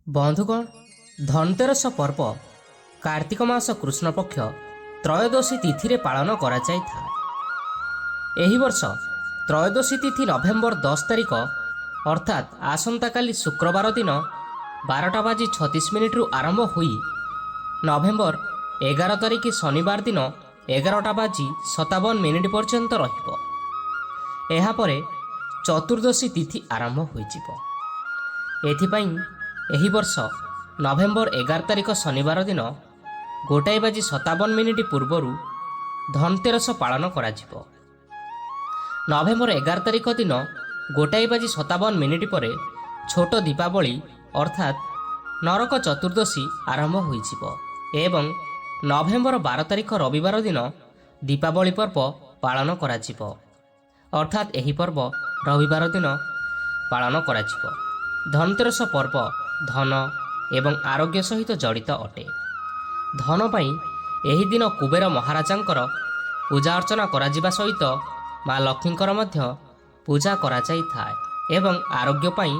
ବନ୍ଧୁଗଣ, ଧନତେରସ ପର୍ବ କାର୍ତ୍ତିକ ମାସ କୃଷ୍ଣପକ୍ଷ ତ୍ରୟୋଦଶୀ ତିଥିରେ ପାଳନ କରାଯାଇଥାଏ। ଏହି ବର୍ଷ ତ୍ରୟୋଦଶୀ ତିଥି ନଭେମ୍ବର 10 ତାରିଖ ଅର୍ଥାତ୍ ଆସନ୍ତାକାଲି ଶୁକ୍ରବାର ଦିନ 12:36 ଆରମ୍ଭ ହୋଇ ନଭେମ୍ବର 11 ତାରିଖ ଶନିବାର ଦିନ 11:57 ପର୍ଯ୍ୟନ୍ତ ରହିବ। ଏହାପରେ ଚତୁର୍ଦ୍ଦଶୀ ତିଥି ଆରମ୍ଭ ହୋଇଯିବ। ଏଥିପାଇଁ ଏହି ବର୍ଷ ନଭେମ୍ବର 11 ତାରିଖ ଶନିବାର ଦିନ 1:57 ପୂର୍ବରୁ ଧନତେରସ ପାଳନ କରାଯିବ। ନଭେମ୍ବର 11 ତାରିଖ ଦିନ 1:57 ପରେ ଛୋଟ ଦୀପାବଳି ଅର୍ଥାତ୍ ନରକ ଚତୁର୍ଦ୍ଦଶୀ ଆରମ୍ଭ ହୋଇଯିବ ଏବଂ ନଭେମ୍ବର 12 ତାରିଖ ରବିବାର ଦିନ ଦୀପାବଳି ପର୍ବ ପାଳନ କରାଯିବ। ଅର୍ଥାତ୍ ଏହି ପର୍ବ ରବିବାର ଦିନ ପାଳନ କରାଯିବ। ଧନତେରସ ପର୍ବ ଧନ ଏବଂ ଆରୋଗ୍ୟ ସହିତ ଜଡ଼ିତ ଅଟେ। ଧନ ପାଇଁ ଏହି ଦିନ କୁବେର ମହାରାଜାଙ୍କର ପୂଜା ଅର୍ଚ୍ଚନା କରାଯିବା ସହିତ ମା ଲକ୍ଷ୍ମୀଙ୍କର ମଧ୍ୟ ପୂଜା କରାଯାଇଥାଏ ଏବଂ ଆରୋଗ୍ୟ ପାଇଁ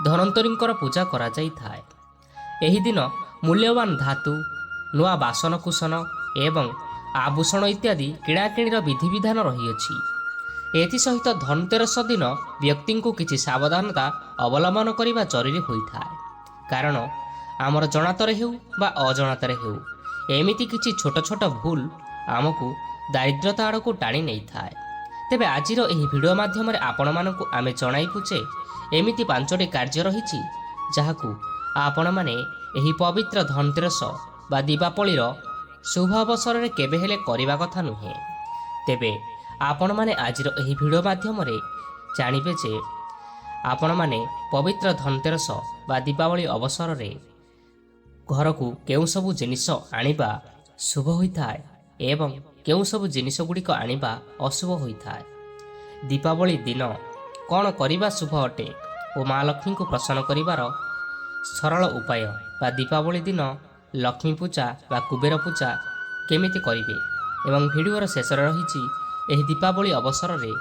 ଧନ୍ୱନ୍ତରୀଙ୍କର ପୂଜା କରାଯାଇଥାଏ। ଏହି ଦିନ ମୂଲ୍ୟବାନ ଧାତୁ, ନୂଆ ବାସନକୁସନ ଏବଂ ଆଭୂଷଣ ଇତ୍ୟାଦି କିଣାକିଣିର ବିଧିବିଧାନ ରହିଅଛି। ଏଥିସହିତ ଧନତେରସ ଦିନ ବ୍ୟକ୍ତିଙ୍କୁ କିଛି ସାବଧାନତା ଅବଲମ୍ବନ କରିବା ଜରୁରୀ ହୋଇଥାଏ। କାରଣ ଆମର ଜଣାତରେ ହେଉ ବା ଅଜଣାତରେ ହେଉ ଏମିତି କିଛି ଛୋଟ ଛୋଟ ଭୁଲ ଆମକୁ ଦାରିଦ୍ର୍ୟତା ଆଡ଼କୁ ଟାଣି ନେଇଥାଏ। ତେବେ ଆଜିର ଏହି ଭିଡ଼ିଓ ମାଧ୍ୟମରେ ଆପଣମାନଙ୍କୁ ଆମେ ଜଣାଇବୁ ଯେ ଏମିତି 5ଟି କାର୍ଯ୍ୟ ରହିଛି ଯାହାକୁ ଆପଣମାନେ ଏହି ପବିତ୍ର ଧନତେରସ ବା ଦୀପାବଳିର ଶୁଭ ଅବସରରେ କେବେ ହେଲେ କରିବା କଥା ନୁହେଁ। ତେବେ ଆପଣମାନେ ଆଜିର ଏହି ଭିଡ଼ିଓ ମାଧ୍ୟମରେ ଜାଣିବେ ଯେ ଆପଣମାନେ ପବିତ୍ର ଧନତେରସ ବା ଦୀପାବଳି ଅବସରରେ ଘରକୁ କେଉଁ ସବୁ ଜିନିଷ ଆଣିବା ଶୁଭ ହୋଇଥାଏ ଏବଂ କେଉଁ ସବୁ ଜିନିଷ ଗୁଡ଼ିକ ଆଣିବା ଅଶୁଭ ହୋଇଥାଏ। ଦୀପାବଳି ଦିନ କ'ଣ କରିବା ଶୁଭ ଅଟେ ଓ ମା ଲକ୍ଷ୍ମୀଙ୍କୁ ପ୍ରସନ୍ନ କରିବାର ସରଳ ଉପାୟ ବା ଦୀପାବଳି ଦିନ ଲକ୍ଷ୍ମୀ ପୂଜା ବା କୁବେର ପୂଜା କେମିତି କରିବେ ଏବଂ ଭିଡ଼ିଓର ଶେଷରେ ରହିଛି ଏହି ଦୀପାବଳି ଅବସରରେ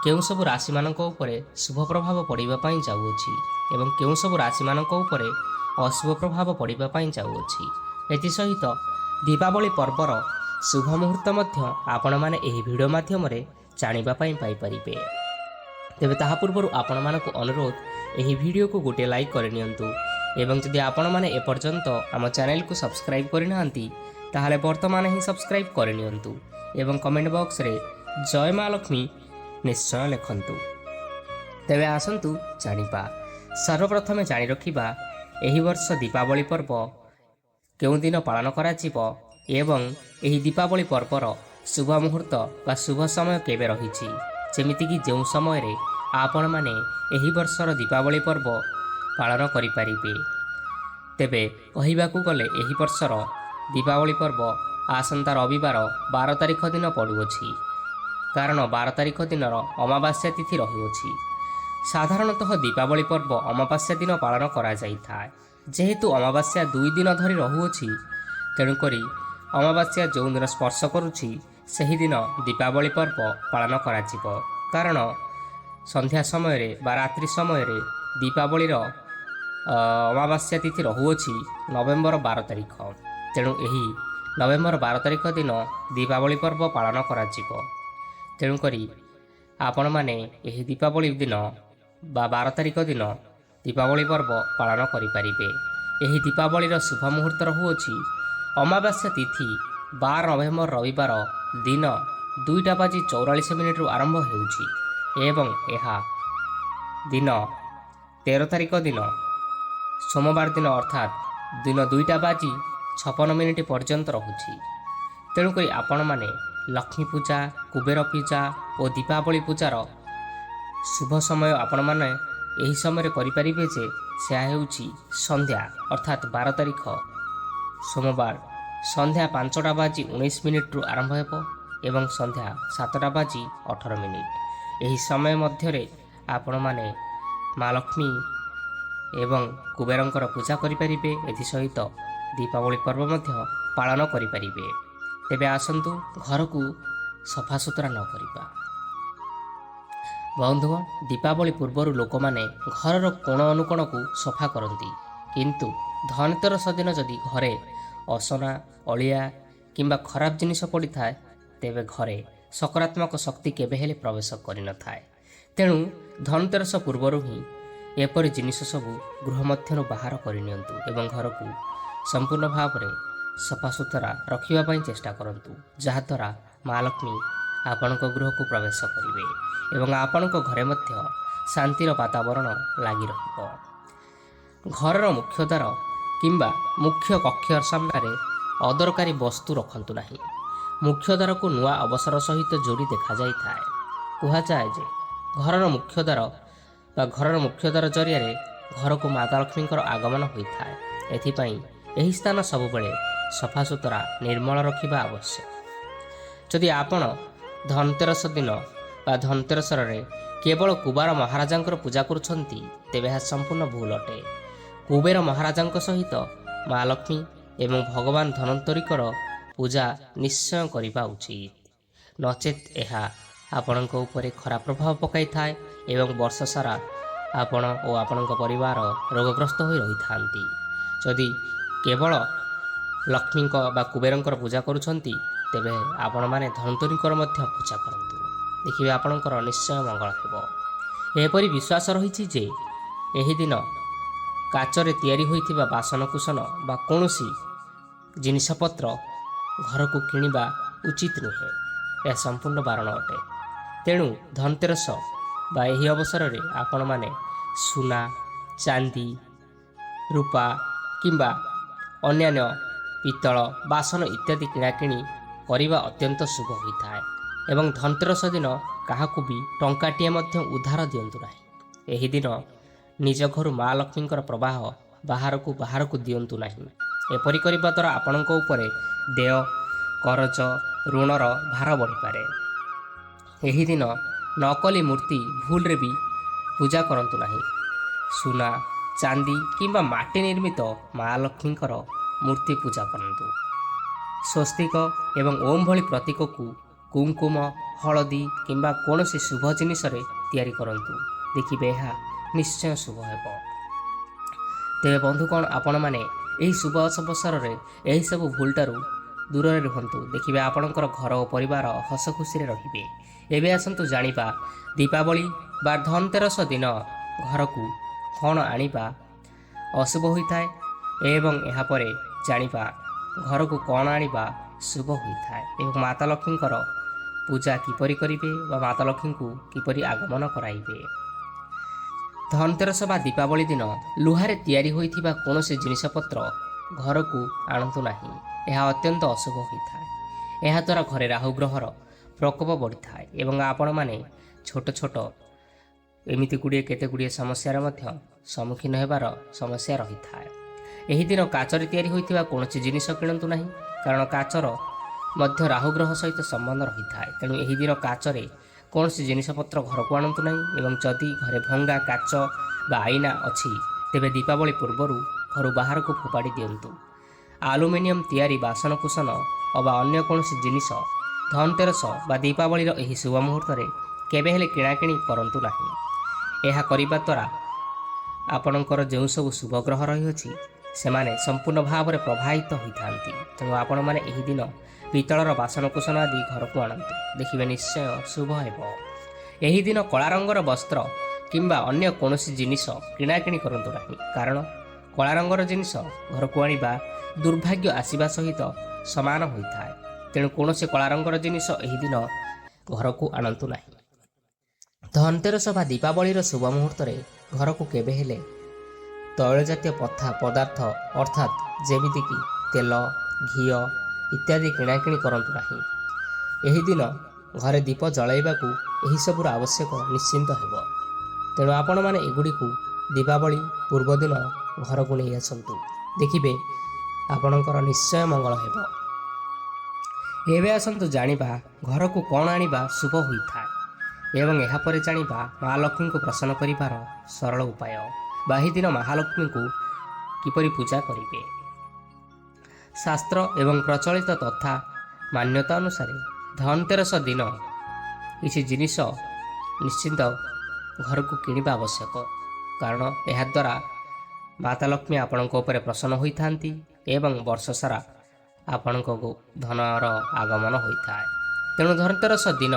କେଉଁ ସବୁ ରାଶିମାନଙ୍କ ଉପରେ ଶୁଭ ପ୍ରଭାବ ପଡ଼ିବା ପାଇଁ ଯାଉଅଛି ଏବଂ କେଉଁ ସବୁ ରାଶିମାନଙ୍କ ଉପରେ ଅଶୁଭ ପ୍ରଭାବ ପଡ଼ିବା ପାଇଁ ଯାଉଅଛି। ଏଥିସହିତ ଦୀପାବଳି ପର୍ବର ଶୁଭ ମୁହୂର୍ତ୍ତ ମଧ୍ୟ ଆପଣମାନେ ଏହି ଭିଡ଼ିଓ ମାଧ୍ୟମରେ ଜାଣିବା ପାଇଁ ପାଇପାରିବେ। ତେବେ ତାହା ପୂର୍ବରୁ ଆପଣମାନଙ୍କୁ ଅନୁରୋଧ, ଏହି ଭିଡ଼ିଓକୁ ଗୋଟିଏ ଲାଇକ୍ କରିନିଅନ୍ତୁ ଏବଂ ଯଦି ଆପଣମାନେ ଏପର୍ଯ୍ୟନ୍ତ ଆମ ଚ୍ୟାନେଲକୁ ସବସ୍କ୍ରାଇବ୍ କରିନାହାନ୍ତି ତାହେଲେ ବର୍ତ୍ତମାନ ହିଁ ସବସ୍କ୍ରାଇବ୍ କରିନିଅନ୍ତୁ ଏବଂ କମେଣ୍ଟ ବକ୍ସରେ ଜୟ ମା ଲକ୍ଷ୍ମୀ ନିଶ୍ଚୟ ଲେଖନ୍ତୁ। ତେବେ ଆସନ୍ତୁ ଜାଣିବା। ସର୍ବପ୍ରଥମେ ଜାଣି ରଖିବା ଏହି ବର୍ଷ ଦୀପାବଳି ପର୍ବ କେଉଁ ଦିନ ପାଳନ କରାଯିବ ଏବଂ ଏହି ଦୀପାବଳି ପର୍ବର ଶୁଭ ମୁହୂର୍ତ୍ତ ବା ଶୁଭ ସମୟ କେବେ ରହିଛି, ଯେମିତିକି ଯେଉଁ ସମୟରେ ଆପଣମାନେ ଏହି ବର୍ଷର ଦୀପାବଳି ପର୍ବ ପାଳନ କରିପାରିବେ। ତେବେ କହିବାକୁ ଗଲେ ଏହି ବର୍ଷର ଦୀପାବଳି ପର୍ବ ଆସନ୍ତା ରବିବାର 12 ତାରିଖ ଦିନ ପଡ଼ୁଅଛି। କାରଣ 12 ତାରିଖ ଦିନର ଅମାବାସ୍ୟା ତିଥି ରହୁଅଛି। ସାଧାରଣତଃ ଦୀପାବଳି ପର୍ବ ଅମାବାସ୍ୟା ଦିନ ପାଳନ କରାଯାଇଥାଏ। ଯେହେତୁ ଅମାବାସ୍ୟା 2 ଦିନ ଧରି ରହୁଅଛି, ତେଣୁକରି ଅମାବାସ୍ୟା ଯେଉଁଦିନ ସ୍ପର୍ଶ କରୁଛି ସେହିଦିନ ଦୀପାବଳି ପର୍ବ ପାଳନ କରାଯିବ। କାରଣ ସନ୍ଧ୍ୟା ସମୟରେ ବା ରାତ୍ରି ସମୟରେ ଦୀପାବଳିର ଅମାବାସ୍ୟା ତିଥି ରହୁଅଛି ନଭେମ୍ବର 12 ତାରିଖ। ତେଣୁ ଏହି ନଭେମ୍ବର 12 ତାରିଖ ଦିନ ଦୀପାବଳି ପର୍ବ ପାଳନ କରାଯିବ। ତେଣୁକରି ଆପଣମାନେ ଏହି ଦୀପାବଳି ଦିନ ବା 12 ତାରିଖ ଦିନ ଦୀପାବଳି ପର୍ବ ପାଳନ କରିପାରିବେ। ଏହି ଦୀପାବଳିର ଶୁଭ ମୁହୂର୍ତ୍ତ ରହୁଅଛି ଅମାବାସ୍ୟା ତିଥି 12 ନଭେମ୍ବର ରବିବାର ଦିନ 2:44 ଆରମ୍ଭ ହେଉଛି ଏବଂ ଏହା ଦିନ 13 ତାରିଖ ଦିନ ସୋମବାର ଦିନ ଅର୍ଥାତ୍ ଦିନ 2:56 ପର୍ଯ୍ୟନ୍ତ ରହୁଛି। ତେଣୁକରି ଆପଣମାନେ ଲକ୍ଷ୍ମୀ ପୂଜା, କୁବେର ପୂଜା ଓ ଦୀପାବଳି ପୂଜାର ଶୁଭ ସମୟ ଆପଣମାନେ ଏହି ସମୟରେ କରିପାରିବେ ଯେ ସେହା ହେଉଛି ସନ୍ଧ୍ୟା ଅର୍ଥାତ୍ 12 ତାରିଖ ସୋମବାର ସନ୍ଧ୍ୟା 5:19 ଆରମ୍ଭ ହେବ ଏବଂ ସନ୍ଧ୍ୟା 7:18। ଏହି ସମୟ ମଧ୍ୟରେ ଆପଣମାନେ ମା ଲକ୍ଷ୍ମୀ ଏବଂ କୁବେରଙ୍କର ପୂଜା କରିପାରିବେ। ଏଥିସହିତ ଦୀପାବଳି ପର୍ବ ମଧ୍ୟ ପାଳନ କରିପାରିବେ। ତେବେ ଆସନ୍ତୁ ଘରକୁ ସଫାସୁତୁରା ନ କରିବା। ବନ୍ଧୁଗଣ, ଦୀପାବଳି ପୂର୍ବରୁ ଲୋକମାନେ ଘରର କୋଣ ଅନୁକୋଣକୁ ସଫା କରନ୍ତି କିନ୍ତୁ ଧନତେରସ ଦିନ ଯଦି ଘରେ ଅସନା ଅଳିଆ କିମ୍ବା ଖରାପ ଜିନିଷ ପଡ଼ିଥାଏ ତେବେ ଘରେ ସକାରାତ୍ମକ ଶକ୍ତି କେବେ ହେଲେ ପ୍ରବେଶ କରିନଥାଏ। ତେଣୁ ଧନତେରସ ପୂର୍ବରୁ ହିଁ ଏପରି ଜିନିଷ ସବୁ ଗୃହ ମଧ୍ୟରୁ ବାହାର କରିନିଅନ୍ତୁ ଏବଂ ଘରକୁ ସମ୍ପୂର୍ଣ୍ଣ ଭାବରେ ସଫାସୁତୁରା ରଖିବା ପାଇଁ ଚେଷ୍ଟା କରନ୍ତୁ, ଯାହାଦ୍ୱାରା ମା ଲକ୍ଷ୍ମୀ ଆପଣଙ୍କ ଗୃହକୁ ପ୍ରବେଶ କରିବେ ଏବଂ ଆପଣଙ୍କ ଘରେ ମଧ୍ୟ ଶାନ୍ତିର ବାତାବରଣ ଲାଗି ରହିବ। ଘରର ମୁଖ୍ୟ ଦ୍ୱାର କିମ୍ବା ମୁଖ୍ୟ କକ୍ଷ ସାମ୍ନାରେ ଅଦରକାରୀ ବସ୍ତୁ ରଖନ୍ତୁ ନାହିଁ। ମୁଖ୍ୟ ଦ୍ୱାରକୁ ନୂଆ ଅବସର ସହିତ ଯୋଡ଼ି ଦେଖାଯାଇଥାଏ। କୁହାଯାଏ ଯେ ଘରର ମୁଖ୍ୟ ଦ୍ୱାର ଜରିଆରେ ଘରକୁ ମାତା ଲକ୍ଷ୍ମୀଙ୍କର ଆଗମନ ହୋଇଥାଏ। ଏଥିପାଇଁ ଏହି ସ୍ଥାନ ସବୁବେଳେ ସଫାସୁତୁରା ନିର୍ମଳ ରଖିବା ଆବଶ୍ୟକ। ଯଦି ଆପଣ ଧନତେରସ ଦିନ ବା ଧନତେରସରେ କେବଳ କୁବେର ମହାରାଜାଙ୍କର ପୂଜା କରୁଛନ୍ତି ତେବେ ଏହା ସମ୍ପୂର୍ଣ୍ଣ ଭୁଲ ଅଟେ। କୁବେର ମହାରାଜାଙ୍କ ସହିତ ମା ଲକ୍ଷ୍ମୀ ଏବଂ ଭଗବାନ ଧନ୍ୱନ୍ତରୀଙ୍କର ପୂଜା ନିଶ୍ଚୟ କରିବା ଉଚିତ। ନଚେତ୍ ଏହା ଆପଣଙ୍କ ଉପରେ ଖରାପ ପ୍ରଭାବ ପକାଇଥାଏ ଏବଂ ବର୍ଷ ସାରା ଆପଣ ଓ ଆପଣଙ୍କ ପରିବାର ରୋଗଗ୍ରସ୍ତ ହୋଇ ରହିଥାନ୍ତି। ଯଦି କେବଳ ଲକ୍ଷ୍ମୀଙ୍କ ବା କୁବେରଙ୍କର ପୂଜା କରୁଛନ୍ତି ତେବେ ଆପଣମାନେ ଧନ୍ୱନ୍ତରୀଙ୍କର ମଧ୍ୟ ପୂଜା କରନ୍ତୁ, ଦେଖିବେ ଆପଣଙ୍କର ନିଶ୍ଚୟ ମଙ୍ଗଳ ହେବ। ଏପରି ବିଶ୍ୱାସ ରହିଛି ଯେ ଏହି ଦିନ କାଚରେ ତିଆରି ହୋଇଥିବା ବାସନକୁସନ ବା କୌଣସି ଜିନିଷପତ୍ର ଘରକୁ କିଣିବା ଉଚିତ ନୁହେଁ, ଏହା ସମ୍ପୂର୍ଣ୍ଣ ବାରଣ ଅଟେ। ତେଣୁ ଧନତେରସ ବା ଏହି ଅବସରରେ ଆପଣମାନେ ସୁନା, ଚାନ୍ଦି, ରୂପା କିମ୍ବା ଅନ୍ୟାନ୍ୟ ପିତ୍ତଳ ବାସନ ଇତ୍ୟାଦି କିଣାକିଣି କରିବା ଅତ୍ୟନ୍ତ ଶୁଭ ହୋଇଥାଏ ଏବଂ ଧନତେରସ ଦିନ କାହାକୁ ବି ଟଙ୍କାଟିଏ ମଧ୍ୟ ଉଧାର ଦିଅନ୍ତୁ ନାହିଁ। ଏହି ଦିନ ନିଜ ଘରୁ ମା ଲକ୍ଷ୍ମୀଙ୍କର ପ୍ରବାହ ବାହାରକୁ ଦିଅନ୍ତୁ ନାହିଁ। ଏପରି କରିବା ଦ୍ୱାରା ଆପଣଙ୍କ ଉପରେ ଦେୟ, କରଜ, ଋଣର ଭାର ବଢ଼ିପାରେ। ଏହି ଦିନ ନକଲି ମୂର୍ତ୍ତି ଭୁଲରେ ବି ପୂଜା କରନ୍ତୁ ନାହିଁ। ସୁନା, ଚାନ୍ଦି କିମ୍ବା ମାଟି ନିର୍ମିତ ମା ଲକ୍ଷ୍ମୀଙ୍କର ମୂର୍ତ୍ତି ପୂଜା କରନ୍ତୁ। ସ୍ୱସ୍ତିକ ଏବଂ ଓମ୍ ଭଳି ପ୍ରତୀକକୁ କୁଙ୍କୁମ, ହଳଦୀ କିମ୍ବା କୌଣସି ଶୁଭ ଜିନିଷରେ ତିଆରି କରନ୍ତୁ, ଦେଖିବେ ଏହା ନିଶ୍ଚୟ ଶୁଭ ହେବ। ତେବେ ବନ୍ଧୁଗଣ, ଆପଣମାନେ ଏହି ଶୁଭ ଅବସରରେ ଏହିସବୁ ଭୁଲଠାରୁ ଦୂରରେ ରୁହନ୍ତୁ, ଦେଖିବେ ଆପଣଙ୍କର ଘର ଓ ପରିବାର ହସ ଖୁସିରେ ରହିବେ। ଏବେ ଆସନ୍ତୁ ଜାଣିବା ଦୀପାବଳି ବା ଧନତେରସ ଦିନ ଘରକୁ କ'ଣ ଆଣିବା ଅଶୁଭ ହୋଇଥାଏ ଏବଂ ଏହାପରେ ଜାଣିବା ଘରକୁ କ'ଣ ଆଣିବା ଶୁଭ ହୋଇଥାଏ ଏବଂ ମାତା ଲକ୍ଷ୍ମୀଙ୍କର ପୂଜା କିପରି କରିବେ ବା ମାତା ଲକ୍ଷ୍ମୀଙ୍କୁ କିପରି ଆଗମନ କରାଇବେ। ଧନତେରସ ବା ଦୀପାବଳି ଦିନ ଲୁହାରେ ତିଆରି ହୋଇଥିବା କୌଣସି ଜିନିଷପତ୍ର ଘରକୁ ଆଣନ୍ତୁ ନାହିଁ, ଏହା ଅତ୍ୟନ୍ତ ଅଶୁଭ ହୋଇଥାଏ। ଏହାଦ୍ୱାରା ଘରେ ରାହୁ ଗ୍ରହର ପ୍ରକୋପ ବଢ଼ିଥାଏ ଏବଂ ଆପଣମାନେ ଛୋଟ ଏମିତି କେତେ ଗୁଡ଼ିଏ ସମସ୍ୟାର ମଧ୍ୟ ସମ୍ମୁଖୀନ ହେବାର ସମସ୍ୟା ରହିଥାଏ। ଏହି ଦିନ କାଚରେ ତିଆରି ହୋଇଥିବା କୌଣସି ଜିନିଷ କିଣନ୍ତୁ ନାହିଁ, କାରଣ କାଚର ମଧ୍ୟ ରାହୁ ଗ୍ରହ ସହିତ ସମ୍ବନ୍ଧ ରହିଥାଏ। ତେଣୁ ଏହି ଦିନ କାଚରେ କୌଣସି ଜିନିଷପତ୍ର ଘରକୁ ଆଣନ୍ତୁ ନାହିଁ ଏବଂ ଯଦି ଘରେ ଭଙ୍ଗା କାଚ ବା ଆଇନା ଅଛି ତେବେ ଦୀପାବଳି ପୂର୍ବରୁ ଘରୁ ବାହାରକୁ ଫୋପାଡ଼ି ଦିଅନ୍ତୁ। ଆଲୁମିନିୟମ ତିଆରି ବାସନକୁସନ ଅବା ଅନ୍ୟ କୌଣସି ଜିନିଷ ଧନତେରସ ବା ଦୀପାବଳିର ଏହି ଶୁଭ ମୁହୂର୍ତ୍ତରେ କେବେ ହେଲେ କିଣାକିଣି କରନ୍ତୁ ନାହିଁ। ଏହା କରିବା ଦ୍ୱାରା ଆପଣଙ୍କର ଯେଉଁ ସବୁ ଶୁଭ ଗ୍ରହ ରହିଅଛି ସେମାନେ ସମ୍ପୂର୍ଣ୍ଣ ଭାବରେ ପ୍ରଭାବିତ ହୋଇଥାନ୍ତି। ତେଣୁ ଆପଣମାନେ ଏହି ଦିନ ପିତ୍ତଳର ବାସନକୁସନ ଆଦି ଘରକୁ ଆଣନ୍ତୁ, ଦେଖିବେ ନିଶ୍ଚୟ ଶୁଭ ହେବ। ଏହି ଦିନ କଳା ରଙ୍ଗର ବସ୍ତ୍ର କିମ୍ବା ଅନ୍ୟ କୌଣସି ଜିନିଷ କିଣାକିଣି କରନ୍ତୁ ନାହିଁ, କାରଣ କଳା ରଙ୍ଗର ଜିନିଷ ଘରକୁ ଆଣିବା ଦୁର୍ଭାଗ୍ୟ ଆସିବା ସହିତ ସମାନ ହୋଇଥାଏ। ତେଣୁ କୌଣସି କଳା ରଙ୍ଗର ଜିନିଷ ଏହି ଦିନ ଘରକୁ ଆଣନ୍ତୁ ନାହିଁ। ଧନତେରସ ବା ଦୀପାବଳିର ଶୁଭ ମୁହୂର୍ତ୍ତରେ ଘରକୁ କେବେ ହେଲେ ତୈଳ ଜାତୀୟ ପଦାର୍ଥ ଅର୍ଥାତ୍ ଯେମିତିକି ତେଲ, ଘିଅ ଇତ୍ୟାଦି କିଣାକିଣି କରନ୍ତୁ ନାହିଁ। ଏହି ଦିନ ଘରେ ଦୀପ ଜଳାଇବାକୁ ଏହିସବୁର ଆବଶ୍ୟକ ନିଶ୍ଚିନ୍ତ ହେବ। ତେଣୁ ଆପଣମାନେ ଏଗୁଡ଼ିକୁ ଦୀପାବଳି ପୂର୍ବଦିନ ଘରକୁ ନେଇ ଆସନ୍ତୁ, ଦେଖିବେ ଆପଣଙ୍କର ନିଶ୍ଚୟ ମଙ୍ଗଳ ହେବ। ଏବେ ଆସନ୍ତୁ ଜାଣିବା ଘରକୁ କ'ଣ ଆଣିବା ଶୁଭ ହୋଇଥାଏ ଏବଂ ଏହାପରେ ଜାଣିବା ମା ଲକ୍ଷ୍ମୀଙ୍କୁ ପ୍ରସନ୍ନ କରିବାର ସରଳ ଉପାୟ ବା ଏହି ଦିନ ମହାଲକ୍ଷ୍ମୀଙ୍କୁ କିପରି ପୂଜା କରିବେ। ଶାସ୍ତ୍ର ଏବଂ ପ୍ରଚଳିତ ତଥା ମାନ୍ୟତା ଅନୁସାରେ ଧନତେରସ ଦିନ କିଛି ଜିନିଷ ନିଶ୍ଚିନ୍ତ ଘରକୁ କିଣିବା ଆବଶ୍ୟକ, କାରଣ ଏହାଦ୍ୱାରା ମାତା ଲକ୍ଷ୍ମୀ ଆପଣଙ୍କ ଉପରେ ପ୍ରସନ୍ନ ହୋଇଥାନ୍ତି ଏବଂ ବର୍ଷ ସାରା ଆପଣଙ୍କ ଧନର ଆଗମନ ହୋଇଥାଏ। ତେଣୁ ଧନତେରସ ଦିନ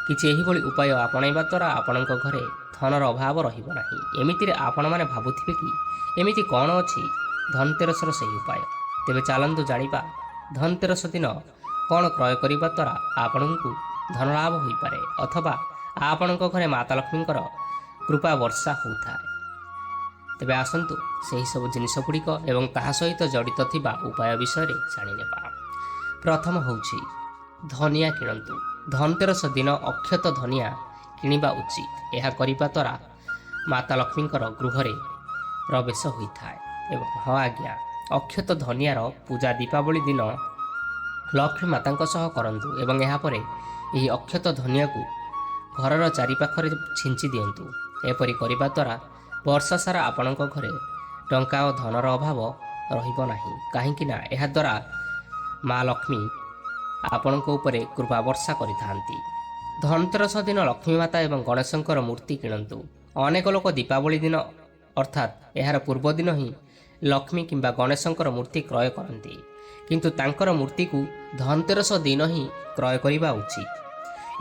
କିଛି ଏହିଭଳି ଉପାୟ ଆପଣାଇବା ଦ୍ୱାରା ଆପଣଙ୍କ ଘରେ ଧନର ଅଭାବ ରହିବ ନାହିଁ। ଏମିତିରେ ଆପଣମାନେ ଭାବୁଥିବେ କି ଏମିତି କ'ଣ ଅଛି ଧନତେରସର ସେହି ଉପାୟ। ତେବେ ଚାଲନ୍ତୁ ଜାଣିବା ଧନତେରସ ଦିନ କ'ଣ କ୍ରୟ କରିବା ଦ୍ୱାରା ଆପଣଙ୍କୁ ଧନଲାଭ ହୋଇପାରେ ଅଥବା ଆପଣଙ୍କ ଘରେ ମାତା ଲକ୍ଷ୍ମୀଙ୍କର କୃପା ବର୍ଷା ହେଉଥାଏ। ତେବେ ଆସନ୍ତୁ ସେହିସବୁ ଜିନିଷ ଗୁଡ଼ିକ ଏବଂ ତାହା ସହିତ ଜଡ଼ିତ ଥିବା ଉପାୟ ବିଷୟରେ ଜାଣିନେବା। ପ୍ରଥମ ହେଉଛି ଧନିଆ କିଣନ୍ତୁ। ଧନତେରସ ଦିନ ଅକ୍ଷତ ଧନିଆ କିଣିବା ଉଚିତ। ଏହା କରିବା ଦ୍ୱାରା ମାତା ଲକ୍ଷ୍ମୀଙ୍କର ଗୃହରେ ପ୍ରବେଶ ହୋଇଥାଏ। ଏବଂ ହଁ ଆଜ୍ଞା, ଅକ୍ଷତ ଧନିଆର ପୂଜା ଦୀପାବଳି ଦିନ ଲକ୍ଷ୍ମୀ ମାତାଙ୍କ ସହ କରନ୍ତୁ ଏବଂ ଏହାପରେ ଏହି ଅକ୍ଷତ ଧନିଆକୁ ଘରର ଚାରିପାଖରେ ଛିଞ୍ଚି ଦିଅନ୍ତୁ। ଏପରି କରିବା ଦ୍ୱାରା ବର୍ଷ ସାରା ଆପଣଙ୍କ ଘରେ ଟଙ୍କା ଓ ଧନର ଅଭାବ ରହିବ ନାହିଁ। କାହିଁକି ନା ଏହାଦ୍ୱାରା ମା ଲକ୍ଷ୍ମୀ ଆପଣଙ୍କ ଉପରେ କୃପା ବର୍ଷା କରିଥାନ୍ତି। ଧନତେରସ ଦିନ ଲକ୍ଷ୍ମୀ ମାତା ଏବଂ ଗଣେଶଙ୍କର ମୂର୍ତ୍ତି କିଣନ୍ତୁ। ଅନେକ ଲୋକ ଦୀପାବଳି ଦିନ ଅର୍ଥାତ୍ ଏହାର ପୂର୍ବ ଦିନ ହିଁ ଲକ୍ଷ୍ମୀ କିମ୍ବା ଗଣେଶଙ୍କର ମୂର୍ତ୍ତି କ୍ରୟ କରନ୍ତି, କିନ୍ତୁ ତାଙ୍କର ମୂର୍ତ୍ତିକୁ ଧନତେରସ ଦିନ ହିଁ କ୍ରୟ କରିବା ଉଚିତ।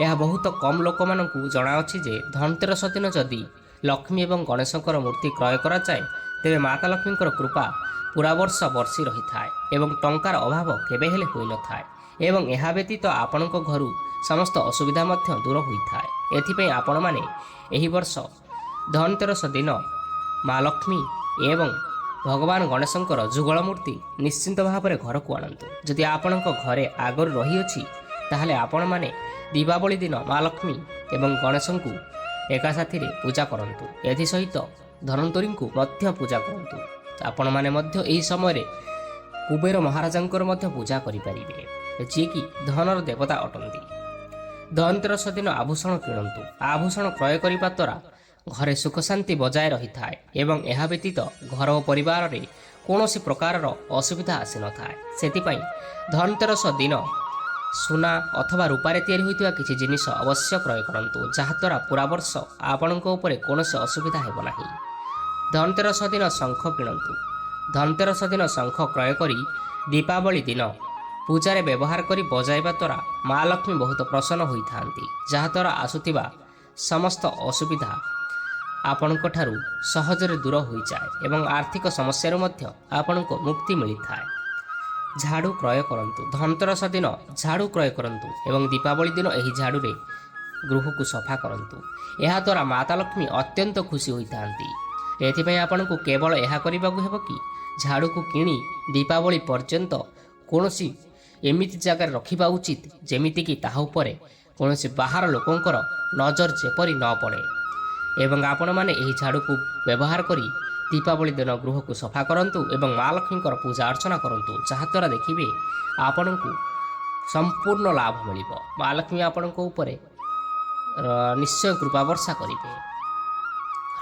ଏହା ବହୁତ କମ୍ ଲୋକମାନଙ୍କୁ ଜଣାଅଛି ଯେ ଧନତେରସ ଦିନ ଯଦି ଲକ୍ଷ୍ମୀ ଏବଂ ଗଣେଶଙ୍କର ମୂର୍ତ୍ତି କ୍ରୟ କରାଯାଏ ତେବେ ମାତା ଲକ୍ଷ୍ମୀଙ୍କର କୃପା ପୁରା ବର୍ଷ ବର୍ଷି ରହିଥାଏ ଏବଂ ଟଙ୍କାର ଅଭାବ କେବେ ହେଲେ ହୋଇନଥାଏ ଏବଂ ଏହା ବ୍ୟତୀତ ଆପଣଙ୍କ ଘରୁ ସମସ୍ତ ଅସୁବିଧା ମଧ୍ୟ ଦୂର ହୋଇଥାଏ। ଏଥିପାଇଁ ଆପଣମାନେ ଏହି ବର୍ଷ ଧନତେରସ ଦିନ ମା ଲକ୍ଷ୍ମୀ ଏବଂ ଭଗବାନ ଗଣେଶଙ୍କର ଯୁଗଳ ମୂର୍ତ୍ତି ନିଶ୍ଚିନ୍ତ ଭାବରେ ଘରକୁ ଆଣନ୍ତୁ। ଯଦି ଆପଣଙ୍କ ଘରେ ଆଗରୁ ରହିଅଛି ତାହେଲେ ଆପଣମାନେ ଦୀପାବଳି ଦିନ ମା ଲକ୍ଷ୍ମୀ ଏବଂ ଗଣେଶଙ୍କୁ ଏକା ସାଥିରେ ପୂଜା କରନ୍ତୁ। ଏଥିସହିତ ଧନନ୍ତରୀଙ୍କୁ ମଧ୍ୟ ପୂଜା କରନ୍ତୁ। ଆପଣମାନେ ମଧ୍ୟ ଏହି ସମୟରେ କୁବେର ମହାରାଜାଙ୍କର ମଧ୍ୟ ପୂଜା କରିପାରିବେ, ଯିଏକି ଧନର ଦେବତା ଅଟନ୍ତି। ଧନତେରସ ଦିନ ଆଭୂଷଣ କିଣନ୍ତୁ। ଆଭୂଷଣ କ୍ରୟ କରିବା ଦ୍ୱାରା ଘରେ ସୁଖ ଶାନ୍ତି ବଜାୟ ରହିଥାଏ ଏବଂ ଏହା ବ୍ୟତୀତ ଘର ଓ ପରିବାରରେ କୌଣସି ପ୍ରକାରର ଅସୁବିଧା ଆସିନଥାଏ। ସେଥିପାଇଁ ଧନତେରସ ଦିନ ସୁନା ଅଥବା ରୂପାରେ ତିଆରି ହୋଇଥିବା କିଛି ଜିନିଷ ଅବଶ୍ୟ କ୍ରୟ କରନ୍ତୁ, ଯାହାଦ୍ୱାରା ପୁରା ବର୍ଷ ଆପଣଙ୍କ ଉପରେ କୌଣସି ଅସୁବିଧା ହେବ ନାହିଁ। ଧନତେରସ ଦିନ ଶଙ୍ଖ କିଣନ୍ତୁ। ଧନତେରସ ଦିନ ଶଙ୍ଖ କ୍ରୟ କରି ଦୀପାବଳି ଦିନ ପୂଜାରେ ବ୍ୟବହାର କରି ବଜାଇବା ଦ୍ୱାରା ମା ଲକ୍ଷ୍ମୀ ବହୁତ ପ୍ରସନ୍ନ ହୋଇଥାନ୍ତି, ଯାହାଦ୍ୱାରା ଆସୁଥିବା ସମସ୍ତ ଅସୁବିଧା ଆପଣଙ୍କଠାରୁ ସହଜରେ ଦୂର ହୋଇଯାଏ ଏବଂ ଆର୍ଥିକ ସମସ୍ୟାରୁ ମଧ୍ୟ ଆପଣଙ୍କୁ ମୁକ୍ତି ମିଳିଥାଏ। ଝାଡ଼ୁ କ୍ରୟ କରନ୍ତୁ। ଧନତେରସ ଦିନ ଝାଡ଼ୁ କ୍ରୟ କରନ୍ତୁ ଏବଂ ଦୀପାବଳି ଦିନ ଏହି ଝାଡ଼ୁରେ ଗୃହକୁ ସଫା କରନ୍ତୁ। ଏହାଦ୍ୱାରା ମାତା ଲକ୍ଷ୍ମୀ ଅତ୍ୟନ୍ତ ଖୁସି ହୋଇଥାନ୍ତି। ଏଥିପାଇଁ ଆପଣଙ୍କୁ କେବଳ ଏହା କରିବାକୁ ହେବ କି ଝାଡ଼ୁକୁ କିଣି ଦୀପାବଳି ପର୍ଯ୍ୟନ୍ତ କୌଣସି ଏମିତି ଜାଗାରେ ରଖିବା ଉଚିତ ଯେମିତିକି ତାହା ଉପରେ କୌଣସି ବାହାର ଲୋକଙ୍କର ନଜର ଯେପରି ନ ପଡ଼େ ଏବଂ ଆପଣମାନେ ଏହି ଝାଡ଼ୁକୁ ବ୍ୟବହାର କରି ଦୀପାବଳି ଦିନ ଗୃହକୁ ସଫା କରନ୍ତୁ ଏବଂ ମା ଲକ୍ଷ୍ମୀଙ୍କର ପୂଜା ଅର୍ଚ୍ଚନା କରନ୍ତୁ, ଯାହାଦ୍ୱାରା ଦେଖିବେ ଆପଣଙ୍କୁ ସମ୍ପୂର୍ଣ୍ଣ ଲାଭ ମିଳିବ। ମା ଲକ୍ଷ୍ମୀ ଆପଣଙ୍କ ଉପରେ ନିଶ୍ଚୟ କୃପା ବର୍ଷା କରିବେ।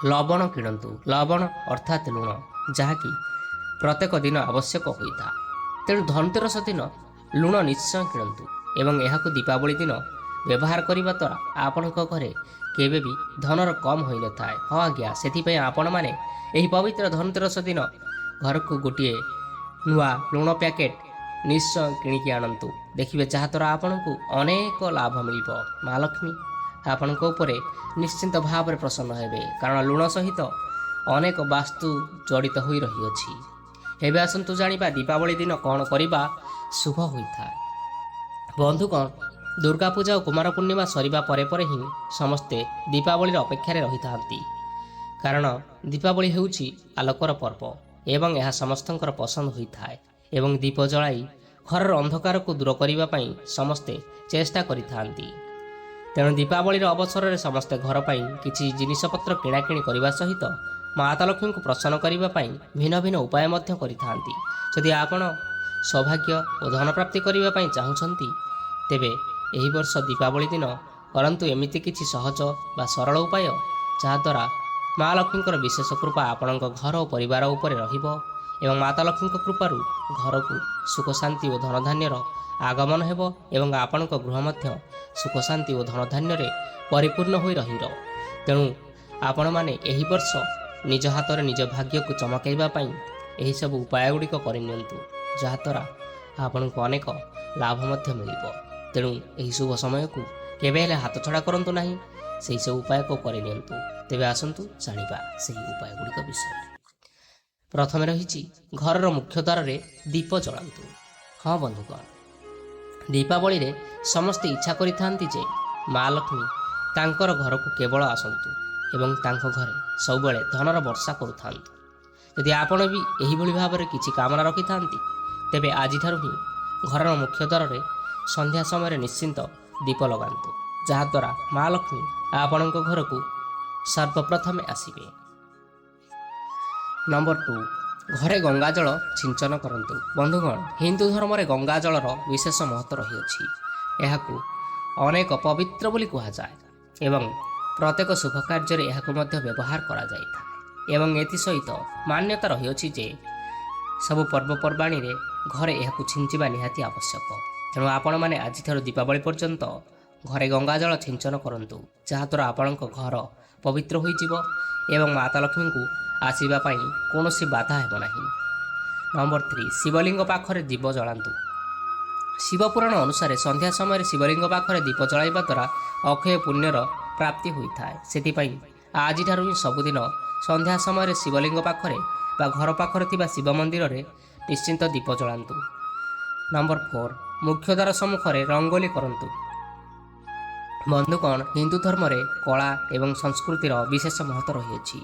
ଲବଣ କିଣନ୍ତୁ। ଲବଣ ଅର୍ଥାତ୍ ଲୁଣ, ଯାହାକି ପ୍ରତ୍ୟେକ ଦିନ ଆବଶ୍ୟକ ହୋଇଥାଏ। ତେଣୁ ଧନତେରସ ଦିନ ଲୁଣ ନିଶ୍ଚୟ କିଣନ୍ତୁ ଏବଂ ଏହାକୁ ଦୀପାବଳି ଦିନ ବ୍ୟବହାର କରିବା ଦ୍ୱାରା ଆପଣଙ୍କ ଘରେ କେବେ ବି ଧନର କମ୍ ହୋଇନଥାଏ। ହଁ ଆଜ୍ଞା, ସେଥିପାଇଁ ଆପଣମାନେ ଏହି ପବିତ୍ର ଧନତେରସ ଦିନ ଘରକୁ ଗୋଟିଏ ନୂଆ ଲୁଣ ପ୍ୟାକେଟ୍ ନିଶ୍ଚୟ କିଣିକି ଆଣନ୍ତୁ। ଦେଖିବେ ଯାହାଦ୍ୱାରା ଆପଣଙ୍କୁ ଅନେକ ଲାଭ ମିଳିବ। ମା ଲକ୍ଷ୍ମୀ ଆପଣଙ୍କ ଉପରେ ନିଶ୍ଚିନ୍ତ ଭାବରେ ପ୍ରସନ୍ନ ହେବେ, କାରଣ ଲୁଣ ସହିତ ଅନେକ ବାସ୍ତୁ ଜଡ଼ିତ ହୋଇ ରହିଅଛି। ଏବେ ଆସନ୍ତୁ ଜାଣିବା ଦୀପାବଳି ଦିନ କ'ଣ କରିବା ଶୁଭ ହୋଇଥାଏ। ବନ୍ଧୁଗଣ, ଦୁର୍ଗା ପୂଜା ଓ କୁମାର ପୂର୍ଣ୍ଣିମା ସରିବା ପରେ ପରେ ହିଁ ସମସ୍ତେ ଦୀପାବଳିର ଅପେକ୍ଷାରେ ରହିଥାନ୍ତି, କାରଣ ଦୀପାବଳି ହେଉଛି ଆଲୋକର ପର୍ବ ଏବଂ ଏହା ସମସ୍ତଙ୍କର ପସନ୍ଦ ହୋଇଥାଏ ଏବଂ ଦୀପ ଜଳାଇ ଘରର ଅନ୍ଧକାରକୁ ଦୂର କରିବା ପାଇଁ ସମସ୍ତେ ଚେଷ୍ଟା କରିଥାନ୍ତି। ତେଣୁ ଦୀପାବଳିର ଅବସରରେ ସମସ୍ତେ ଘର ପାଇଁ କିଛି ଜିନିଷପତ୍ର କିଣାକିଣି କରିବା ସହିତ ମାତା ଲକ୍ଷ୍ମୀଙ୍କୁ ପ୍ରସନ୍ନ କରିବା ପାଇଁ ଭିନ୍ନ ଭିନ୍ନ ଉପାୟ ମଧ୍ୟ କରିଥାନ୍ତି। ଯଦି ଆପଣ ସୌଭାଗ୍ୟ ଓ ଧନ ପ୍ରାପ୍ତି କରିବା ପାଇଁ ଚାହୁଁଛନ୍ତି ତେବେ ଏହି ବର୍ଷ ଦୀପାବଳି ଦିନ କରନ୍ତୁ ଏମିତି କିଛି ସହଜ ବା ସରଳ ଉପାୟ, ଯାହାଦ୍ୱାରା ମା ଲକ୍ଷ୍ମୀଙ୍କର ବିଶେଷ କୃପା ଆପଣଙ୍କ ଘର ଓ ପରିବାର ଉପରେ ରହିବ ଏବଂ ମାତା ଲକ୍ଷ୍ମୀଙ୍କ କୃପାରୁ ଘରକୁ ସୁଖ ଶାନ୍ତି ଓ ଧନଧାନ୍ୟର ଆଗମନ ହେବ ଏବଂ ଆପଣଙ୍କ ଗୃହ ମଧ୍ୟ ସୁଖ ଶାନ୍ତି ଓ ଧନଧାନ୍ୟରେ ପରିପୂର୍ଣ୍ଣ ହୋଇ ରହିବ। ତେଣୁ ଆପଣମାନେ ଏହି ବର୍ଷ ନିଜ ହାତରେ ନିଜ ଭାଗ୍ୟକୁ ଚମକାଇବା ପାଇଁ ଏହିସବୁ ଉପାୟ ଗୁଡ଼ିକ କରିନିଅନ୍ତୁ, ଯାହାଦ୍ୱାରା ଆପଣଙ୍କୁ ଅନେକ ଲାଭ ମଧ୍ୟ ମିଳିବ। ତେଣୁ ଏହି ଶୁଭ ସମୟକୁ କେବେ ହେଲେ ହାତଛଡ଼ା କରନ୍ତୁ ନାହିଁ, ସେହିସବୁ ଉପାୟକୁ କରିନିଅନ୍ତୁ। ତେବେ ଆସନ୍ତୁ ଜାଣିବା ସେହି ଉପାୟ ଗୁଡ଼ିକ ବିଷୟରେ। ପ୍ରଥମେ ରହିଛି ଘରର ମୁଖ୍ୟ ଦ୍ୱାରରେ ଦୀପ ଜଳାନ୍ତୁ। ହଁ ବନ୍ଧୁଗଣ, ଦୀପାବଳିରେ ସମସ୍ତେ ଇଚ୍ଛା କରିଥାନ୍ତି ଯେ ମା ଲକ୍ଷ୍ମୀ ତାଙ୍କର ଘରକୁ କେବଳ ଆସନ୍ତୁ ଏବଂ ତାଙ୍କ ଘରେ ସବୁବେଳେ ଧନର ବର୍ଷା କରୁଥାନ୍ତୁ। ଯଦି ଆପଣ ବି ଏହିଭଳି ଭାବରେ କିଛି କାମନା ରଖିଥାନ୍ତି, ତେବେ ଆଜିଠାରୁ ହିଁ ଘରର ମୁଖ୍ୟ ଦ୍ୱାରରେ ସନ୍ଧ୍ୟା ସମୟରେ ନିଶ୍ଚିନ୍ତ ଦୀପ ଲଗାନ୍ତୁ, ଯାହାଦ୍ୱାରା ମା ଲକ୍ଷ୍ମୀ ଆପଣଙ୍କ ଘରକୁ ସର୍ବପ୍ରଥମେ ଆସିବେ। ନମ୍ବର 2, ଘରେ ଗଙ୍ଗାଜଳ ସିଞ୍ଚନ କରନ୍ତୁ। ବନ୍ଧୁଗଣ, ହିନ୍ଦୁ ଧର୍ମରେ ଗଙ୍ଗା ଜଳର ବିଶେଷ ମହତ୍ତ୍ୱ ରହିଅଛି। ଏହାକୁ ଅନେକ ପବିତ୍ର ବୋଲି କୁହାଯାଏ ଏବଂ ପ୍ରତ୍ୟେକ ଶୁଭ କାର୍ଯ୍ୟରେ ଏହାକୁ ମଧ୍ୟ ବ୍ୟବହାର କରାଯାଇଥାଏ। ଏବଂ ଏଥିସହିତ ମାନ୍ୟତା ରହିଅଛି ଯେ ସବୁ ପର୍ବପର୍ବାଣୀରେ ଘରେ ଏହାକୁ ଛିଞ୍ଚିବା ନିହାତି ଆବଶ୍ୟକ। ତେଣୁ ଆପଣମାନେ ଆଜିଠାରୁ ଦୀପାବଳି ପର୍ଯ୍ୟନ୍ତ ଘରେ ଗଙ୍ଗାଜଳ ସିଞ୍ଚନ କରନ୍ତୁ, ଯାହାଦ୍ୱାରା ଆପଣଙ୍କ ଘର ପବିତ୍ର ହୋଇଯିବ ଏବଂ ମାତା ଲକ୍ଷ୍ମୀଙ୍କୁ ଆସିବା ପାଇଁ କୌଣସି ବାଧା ହେବ ନାହିଁ। ନମ୍ବର 3, ଶିବଲିଙ୍ଗ ପାଖରେ ଦୀପ ଜଳାନ୍ତୁ। ଶିବପୁରାଣ ଅନୁସାରେ ସନ୍ଧ୍ୟା ସମୟରେ ଶିବଲିଙ୍ଗ ପାଖରେ ଦୀପ ଜଳାଇବା ଦ୍ୱାରା ଅକ୍ଷୟ ପୁଣ୍ୟର ପ୍ରାପ୍ତି ହୋଇଥାଏ। ସେଥିପାଇଁ ଆଜିଠାରୁ ହିଁ ସବୁଦିନ ସନ୍ଧ୍ୟା ସମୟରେ ଶିବଲିଙ୍ଗ ପାଖରେ ବା ଘର ପାଖରେ ଥିବା ଶିବ ମନ୍ଦିରରେ ନିଶ୍ଚିନ୍ତ ଦୀପ ଜଳାନ୍ତୁ। ନମ୍ବର 4, ମୁଖ୍ୟ ଦ୍ୱାର ସମ୍ମୁଖରେ ରଙ୍ଗୋଲି କରନ୍ତୁ। ବନ୍ଧୁଗଣ, ହିନ୍ଦୁ ଧର୍ମରେ କଳା ଏବଂ ସଂସ୍କୃତିର ବିଶେଷ ମହତ୍ତ୍ୱ ରହିଅଛି।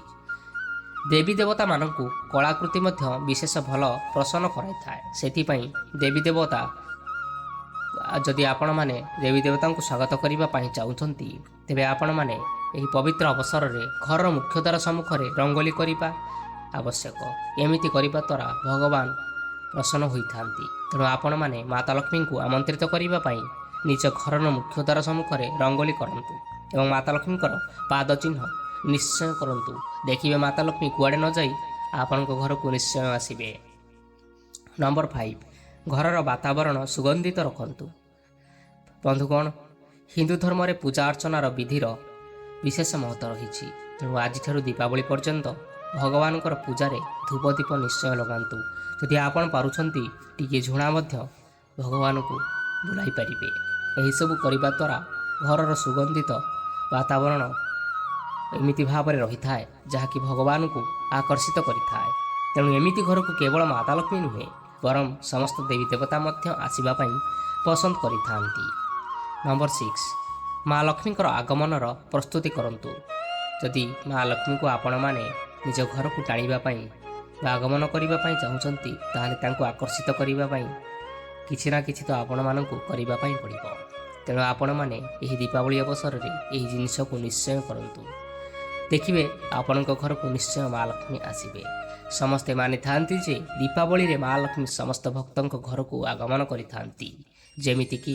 ଦେବୀ ଦେବତାମାନଙ୍କୁ କଳାକୃତି ମଧ୍ୟ ବିଶେଷ ଭଲ ପ୍ରସନ୍ନ କରାଇଥାଏ। ସେଥିପାଇଁ ଦେବୀ ଦେବତା ଯଦି ଆପଣମାନେ ଦେବୀ ଦେବତାଙ୍କୁ ସ୍ୱାଗତ କରିବା ପାଇଁ ଚାହୁଁଛନ୍ତି, ତେବେ ଆପଣମାନେ ଏହି ପବିତ୍ର ଅବସରରେ ଘରର ମୁଖ୍ୟ ଦ୍ୱାର ସମ୍ମୁଖରେ ରଙ୍ଗୋଲି କରିବା ଆବଶ୍ୟକ। ଏମିତି କରିବା ଦ୍ୱାରା ଭଗବାନ ପ୍ରସନ୍ନ ହୋଇଥାନ୍ତି। ତେଣୁ ଆପଣମାନେ ମାତା ଲକ୍ଷ୍ମୀଙ୍କୁ ଆମନ୍ତ୍ରିତ କରିବା ପାଇଁ ନିଜ ଘରର ମୁଖ୍ୟ ଦ୍ୱାର ସମ୍ମୁଖରେ ରଙ୍ଗୋଲି କରନ୍ତୁ ଏବଂ ମାତା ଲକ୍ଷ୍ମୀଙ୍କର ପାଦ ଚିହ୍ନ ନିଶ୍ଚୟ କରନ୍ତୁ। ଦେଖିବେ ମାତା ଲକ୍ଷ୍ମୀ କୁଆଡ଼େ ନ ଯାଇ ଆପଣଙ୍କ ଘରକୁ ନିଶ୍ଚୟ ଆସିବେ। ନମ୍ବର 5, ଘରର ବାତାବରଣ ସୁଗନ୍ଧିତ ରଖନ୍ତୁ। ବନ୍ଧୁଗଣ, ହିନ୍ଦୁ ଧର୍ମରେ ପୂଜା ଅର୍ଚ୍ଚନାର ବିଧିର ବିଶେଷ ମହତ୍ତ୍ୱ ରହିଛି। ତେଣୁ ଆଜିଠାରୁ ଦୀପାବଳି ପର୍ଯ୍ୟନ୍ତ ଭଗବାନଙ୍କର ପୂଜାରେ ଧୂପ ଦୀପ ନିଶ୍ଚୟ ଲଗାନ୍ତୁ। ଯଦି ଆପଣ ପାରୁଛନ୍ତି ଟିକିଏ ଝୁଣା ମଧ୍ୟ ଭଗବାନଙ୍କୁ ବୁଲାଇ ପାରିବେ। ଏହିସବୁ କରିବା ଦ୍ୱାରା ଘରର ସୁଗନ୍ଧିତ ବାତାବରଣ ଏମିତି ଭାବରେ ରହିଥାଏ ଯାହାକି ଭଗବାନଙ୍କୁ ଆକର୍ଷିତ କରିଥାଏ। ତେଣୁ ଏମିତି ଘରକୁ କେବଳ ମାତା ଲକ୍ଷ୍ମୀ ନୁହେଁ, ବରଂ ସମସ୍ତ ଦେବୀ ଦେବତା ମଧ୍ୟ ଆସିବା ପାଇଁ ପସନ୍ଦ କରିଥାନ୍ତି। ନମ୍ବର 6, ମା ଲକ୍ଷ୍ମୀଙ୍କର ଆଗମନର ପ୍ରସ୍ତୁତି କରନ୍ତୁ। ଯଦି ମା ଲକ୍ଷ୍ମୀଙ୍କୁ ଆପଣମାନେ ନିଜ ଘରକୁ ଟାଣିବା ପାଇଁ ବା ଆଗମନ କରିବା ପାଇଁ ଚାହୁଁଛନ୍ତି, ତାହେଲେ ତାଙ୍କୁ ଆକର୍ଷିତ କରିବା ପାଇଁ କିଛି ନା କିଛି ତ ଆପଣମାନଙ୍କୁ କରିବା ପାଇଁ ପଡ଼ିବ। ତେଣୁ ଆପଣମାନେ ଏହି ଦୀପାବଳି ଅବସରରେ ଏହି ଜିନିଷକୁ ନିଶ୍ଚୟ କରନ୍ତୁ। ଦେଖିବେ ଆପଣଙ୍କ ଘରକୁ ନିଶ୍ଚୟ ମା ଲକ୍ଷ୍ମୀ ଆସିବେ। ସମସ୍ତେ ମାନିଥାନ୍ତି ଯେ ଦୀପାବଳିରେ ମା ଲକ୍ଷ୍ମୀ ସମସ୍ତ ଭକ୍ତଙ୍କ ଘରକୁ ଆଗମନ କରିଥାନ୍ତି। ଯେମିତିକି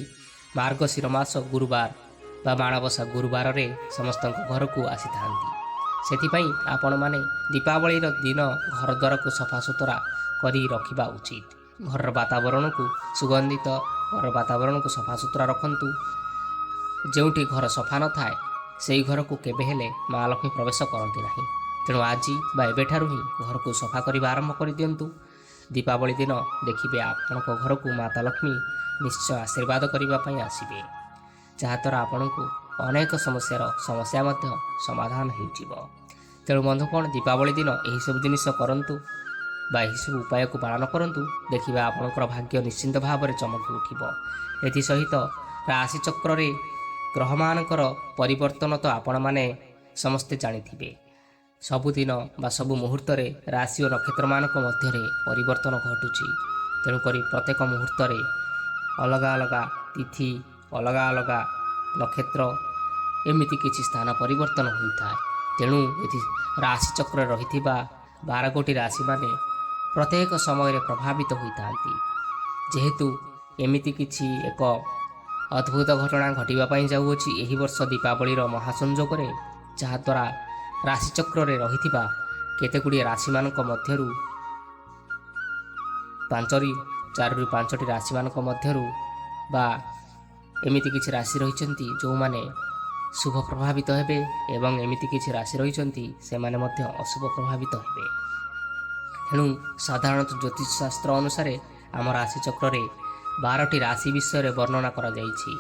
ମାର୍ଗଶିର ମାସ ଗୁରୁବାର ବା ମାଣବସା ଗୁରୁବାରରେ ସମସ୍ତଙ୍କ ଘରକୁ ଆସିଥାନ୍ତି। ସେଥିପାଇଁ ଆପଣମାନେ ଦୀପାବଳିର ଦିନ ଘରଦ୍ୱାରକୁ ସଫାସୁତୁରା କରି ରଖିବା ଉଚିତ। ଘରର ବାତାବରଣକୁ ସୁଗନ୍ଧିତ, ଘରର ବାତାବରଣକୁ ସଫାସୁତୁରା ରଖନ୍ତୁ। ଯେଉଁଠି ଘର ସଫା ନଥାଏ ସେହି ଘରକୁ କେବେ ହେଲେ ମା ଲକ୍ଷ୍ମୀ ପ୍ରବେଶ କରନ୍ତି ନାହିଁ। ତେଣୁ ଆଜି ବା ଏବେଠାରୁ ହିଁ ଘରକୁ ସଫା କରିବା ଆରମ୍ଭ କରିଦିଅନ୍ତୁ। ଦୀପାବଳି ଦିନ ଦେଖିବେ ଆପଣଙ୍କ ଘରକୁ ମାତା ଲକ୍ଷ୍ମୀ ନିଶ୍ଚୟ ଆଶୀର୍ବାଦ କରିବା ପାଇଁ ଆସିବେ, ଯାହାଦ୍ୱାରା ଆପଣଙ୍କୁ ଅନେକ ସମସ୍ୟା ମଧ୍ୟ ସମାଧାନ ହୋଇଯିବ। ତେଣୁ ବନ୍ଧୁଗଣ, ଦୀପାବଳି ଦିନ ଏହିସବୁ ଜିନିଷ କରନ୍ତୁ ବା ଏହିସବୁ ଉପାୟକୁ ପାଳନ କରନ୍ତୁ। ଦେଖିବା ଆପଣଙ୍କର ଭାଗ୍ୟ ନିଶ୍ଚିନ୍ତ ଭାବରେ ଚମକି ଉଠିବ। ଏଥିସହିତ ରାଶିଚକ୍ରରେ ଗ୍ରହମାନଙ୍କର ପରିବର୍ତ୍ତନ ତ ଆପଣମାନେ ସମସ୍ତେ ଜାଣିଥିବେ। ସବୁଦିନ ବା ସବୁ ମୁହୂର୍ତ୍ତରେ ରାଶି ଓ ନକ୍ଷତ୍ରମାନଙ୍କ ମଧ୍ୟରେ ପରିବର୍ତ୍ତନ ଘଟୁଛି। ତେଣୁକରି ପ୍ରତ୍ୟେକ ମୁହୂର୍ତ୍ତରେ ଅଲଗା ଅଲଗା ତିଥି, ଅଲଗା ଅଲଗା ନକ୍ଷତ୍ର, ଏମିତି କିଛି ସ୍ଥାନ ପରିବର୍ତ୍ତନ ହୋଇଥାଏ। ତେଣୁ ଏଠି ରାଶିଚକ୍ରରେ ରହିଥିବା 12 ଗୋଟି ରାଶିମାନେ ପ୍ରତ୍ୟେକ ସମୟରେ ପ୍ରଭାବିତ ହୋଇଥାନ୍ତି। ଯେହେତୁ ଏମିତି କିଛି ଏକ ଅଦ୍ଭୁତ ଘଟଣା ଘଟିବା ପାଇଁ ଯାଉଅଛି ଏହି ବର୍ଷ ଦୀପାବଳିର ମହାସଂଯୋଗରେ, ଯାହାଦ୍ୱାରା ରାଶିଚକ୍ରରେ ରହିଥିବା କେତେଗୁଡ଼ିଏ ରାଶିମାନଙ୍କ ମଧ୍ୟରୁ 4ରୁ 5ଟି ରାଶିମାନଙ୍କ ମଧ୍ୟରୁ ବା ଏମିତି କିଛି ରାଶି ରହିଛନ୍ତି ଯେଉଁମାନେ ଶୁଭ ପ୍ରଭାବିତ ହେବେ ଏବଂ ଏମିତି କିଛି ରାଶି ରହିଛନ୍ତି ସେମାନେ ମଧ୍ୟ ଅଶୁଭ ପ୍ରଭାବିତ ହେବେ। ତେଣୁ ସାଧାରଣତଃ ଜ୍ୟୋତିଷ ଶାସ୍ତ୍ର ଅନୁସାରେ ଆମ ରାଶିଚକ୍ରରେ 12ଟି ରାଶି ବିଷୟରେ ବର୍ଣ୍ଣନା କରାଯାଇଛି।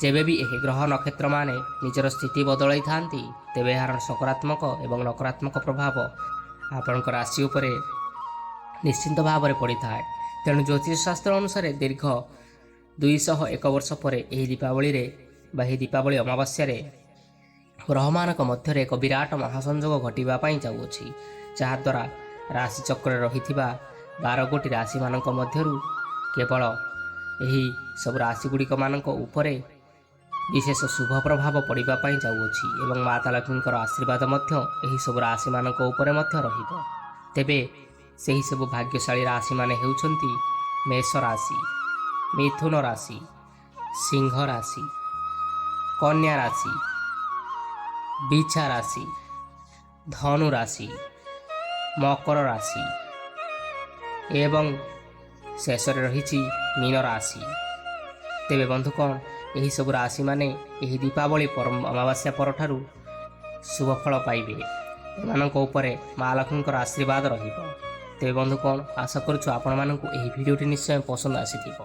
ଯେବେ ବି ଏହି ଗ୍ରହ ନକ୍ଷତ୍ରମାନେ ନିଜର ସ୍ଥିତି ବଦଳାଇଥାନ୍ତି ତେବେ ଏହାର ସକାରାତ୍ମକ ଏବଂ ନକାରାତ୍ମକ ପ୍ରଭାବ ଆପଣଙ୍କ ରାଶି ଉପରେ ନିଶ୍ଚିନ୍ତ ଭାବରେ ପଡ଼ିଥାଏ। ତେଣୁ ଜ୍ୟୋତିଷ ଶାସ୍ତ୍ର ଅନୁସାରେ ଦୀର୍ଘ 201 ବର୍ଷ ପରେ ଏହି ଦୀପାବଳିରେ ବା ଏହି ଦୀପାବଳି ଅମାବାସ୍ୟାରେ ଗ୍ରହମାନଙ୍କ ମଧ୍ୟରେ ଏକ ବିରାଟ ମହାସଂଯୋଗ ଘଟିବା ପାଇଁ ଯାଉଅଛି, ଯାହାଦ୍ୱାରା ରାଶିଚକ୍ରରେ ରହିଥିବା 12 ଗୋଟି ରାଶିମାନଙ୍କ ମଧ୍ୟରୁ କେବଳ ଏହି ସବୁ ରାଶିଗୁଡ଼ିକ ମାନଙ୍କ ଉପରେ ବିଶେଷ ଶୁଭ ପ୍ରଭାବ ପଡ଼ିବା ପାଇଁ ଯାଉଅଛି ଏବଂ ମାତା ଲକ୍ଷ୍ମୀଙ୍କର ଆଶୀର୍ବାଦ ମଧ୍ୟ ଏହିସବୁ ରାଶିମାନଙ୍କ ଉପରେ ମଧ୍ୟ ରହିବ। ତେବେ ସେହି ସବୁ ଭାଗ୍ୟଶାଳୀ ରାଶିମାନେ ହେଉଛନ୍ତି ମେଷ ରାଶି, ମିଥୁନ ରାଶି, ସିଂହ ରାଶି, କନ୍ୟା ରାଶି, ବିଛା ରାଶି, ଧନୁ ରାଶି, ମକର ରାଶି ଏବଂ ଶେଷରେ ରହିଛି ମୀନ ରାଶି। ତେବେ ବନ୍ଧୁଗଣ, ଏହିସବୁ ରାଶିମାନେ ଏହି ଦୀପାବଳି ଅମାବାସ୍ୟା ପରଠାରୁ ଶୁଭ ଫଳ ପାଇବେ। ଏମାନଙ୍କ ଉପରେ ମା ଲକ୍ଷ୍ମୀଙ୍କର ଆଶୀର୍ବାଦ ରହିବ। ତେବେ ବନ୍ଧୁଗଣ, ଆଶା କରୁଛୁ ଆପଣମାନଙ୍କୁ ଏହି ଭିଡ଼ିଓଟି ନିଶ୍ଚୟ ପସନ୍ଦ ଆସିଥିବ।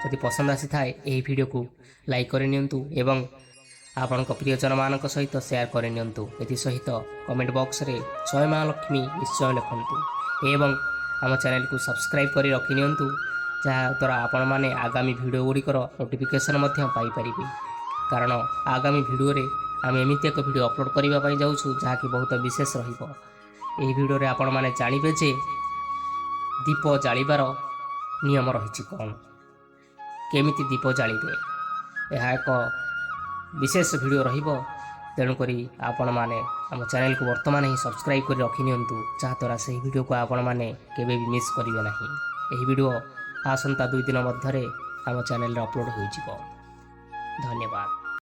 ଯଦି ପସନ୍ଦ ଆସିଥାଏ ଏହି ଭିଡ଼ିଓକୁ ଲାଇକ୍ କରିନିଅନ୍ତୁ ଏବଂ ଆପଣଙ୍କ ପ୍ରିୟଜନମାନଙ୍କ ସହିତ ସେୟାର କରିନିଅନ୍ତୁ। ଏଥିସହିତ କମେଣ୍ଟ ବକ୍ସରେ ଜୟ ମା ଲକ୍ଷ୍ମୀ ନିଶ୍ଚୟ ଲେଖନ୍ତୁ ଏବଂ ଆମ ଚ୍ୟାନେଲକୁ ସବସ୍କ୍ରାଇବ୍ କରି ରଖିନିଅନ୍ତୁ, ଯାହାଦ୍ୱାରା ଆପଣମାନେ ଆଗାମୀ ଭିଡ଼ିଓ ଗୁଡ଼ିକର ନୋଟିଫିକେସନ୍ ମଧ୍ୟ ପାଇପାରିବେ। କାରଣ ଆଗାମୀ ଭିଡ଼ିଓରେ ଆମେ ଏମିତି ଏକ ଭିଡ଼ିଓ ଅପଲୋଡ଼ କରିବା ପାଇଁ ଯାଉଛୁ ଯାହାକି ବହୁତ ବିଶେଷ ରହିବ। ଏହି ଭିଡ଼ିଓରେ ଆପଣମାନେ ଜାଣିବେ ଯେ ଦୀପ ଜାଳିବାର ନିୟମ ରହିଛି କ'ଣ, କେମିତି ଦୀପ ଜାଳିବେ। ଏହା ଏକ ବିଶେଷ ଭିଡ଼ିଓ ରହିବ। ତେଣୁକରି ଆପଣମାନେ ଆମ ଚ୍ୟାନେଲକୁ ବର୍ତ୍ତମାନ ହିଁ ସବସ୍କ୍ରାଇବ୍ କରି ରଖିନିଅନ୍ତୁ, ଯାହାଦ୍ୱାରା ସେହି ଭିଡ଼ିଓକୁ ଆପଣମାନେ କେବେ ବି ମିସ୍ କରିବେ ନାହିଁ। ଏହି ଭିଡ଼ିଓ ଆସନ୍ତା 2 ଦିନ ମଧ୍ୟରେ ଆମ ଚ୍ୟାନେଲରେ ଅପଲୋଡ଼ ହୋଇଯିବ। ଧନ୍ୟବାଦ।